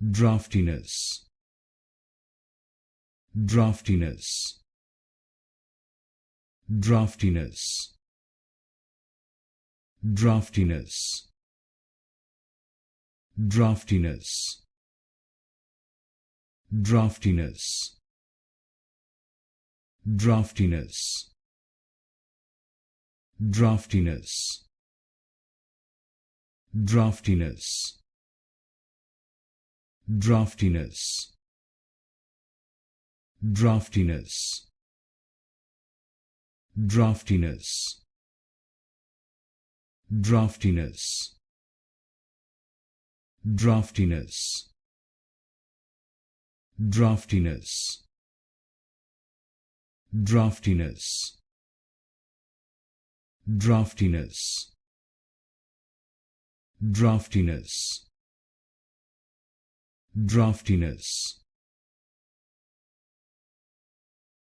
draughtiness, draughtiness, draughtiness, draughtiness, draughtiness, draughtiness, draughtiness, draughtiness, draughtiness, draughtiness, draughtiness, draughtiness, draughtiness, draughtiness, draughtiness, draughtiness, draughtiness, draughtiness, draughtiness,